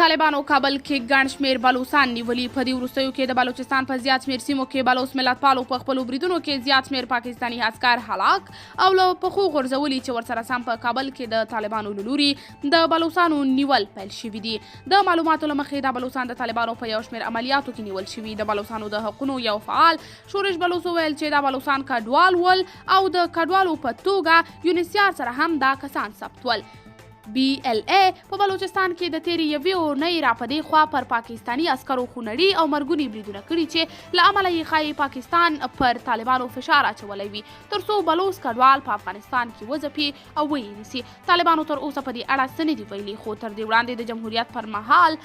طالبانو کابل کې ګڼ شمېر بلوڅان نیولي. په دې وروستیو کې د بلوچستان په زیات شمېر سیمو کې بلوڅ ملتپالو په خپلو بریدونو کې زیات شمېر پاکستاني عسکر هلاک او له پښو غورځولي چې ورسره سم په کابل کې د طالبانو له لوري د بلوڅانو نیول پیل شوي دي. د معلوماتو له مخې دا بلوڅان د طالبانو په یو شمېر عملیاتو کې نیول شوي. د بلوڅانو د حقونو یو فعال شورش بلوڅ وویل چې دا بلوڅان کډوال ول او د کډوالو په توګه یونیسیار سره هم دا کسان ثبت ول. BLA په بلوچستان کې د تیرې یوې اونۍ راپدې خوا پر پاکستاني عسکرو خونړي او مرګوني بریدونه کړي چې له امله یې ښایي پاکستان پر طالبانو فشار اچولی وي تر څو بلوڅ کډوال په افغانستان کې وځپي او ویې نیسي. طالبانو تر اوسه په دې اړه څه نه دي ویلي، خو تر دې وړاندې د جمهوریت پر مهال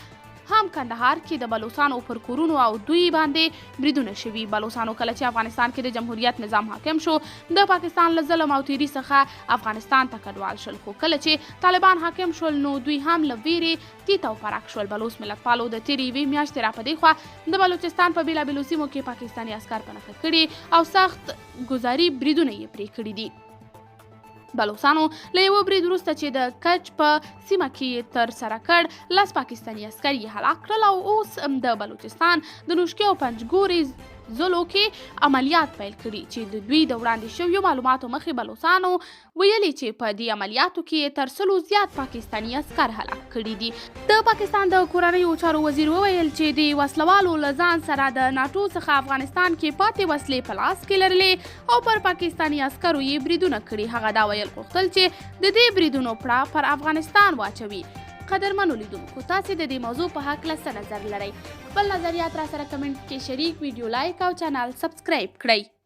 هم کندهار کې د بلوڅانو پر کورونو او دوی باندې بریدونه شوي. بلوڅانو کله چې افغانستان کې د جمهوریت نظام حاکم شو د پاکستان له ظلم او تیري څخه افغانستان ته کډوال شول، خو کله چې طالبان حاکم شول نو دوی هم له ویرې تیت او پرک شول. بلوڅ ملتپالو د تیرې یوې میاشتې راپدې خوا د بلوچستان په بېلابېلو سیمو کې پاکستاني عسکر په نښه کړي او سخت ګزاري بریدونه یې پرې کړي دي. بلوڅانو له یوه برید وروسته چې د کچ په سیمه کې تر سره کړ 10 پاکستاني عسکر یې هلاک کړل او اوس د بلوچستان د نوشکې او پنجګورې ضلعو کې عملیات پیل کړي چې د دوی د وړاندې شویو معلوماتو مخې بلوڅانو ویلي چې په دې عملیاتو کې تر 100 زیات پاکستاني عسکر هلاک کړي دي. د پاکستان د کورنیو چارو وزیر وویل چې د وسلوالو له ځان سره د ناټو څخه افغانستان کې پاتې وسلې په لاس کې لرلې او پر پاکستاني عسکرو یې بریدونه کړي. هغه دا ویل غوښتل چې د دې بریدونو پړه پر افغانستان واچوي. قدرمنو لیدونکو، تاسې د دې موضوع په هکله څه نظر لرئ؟ خپل نظریات را سره کمنټ کې شریک، ویډیو لایک او چینل سبسکرایب کړئ.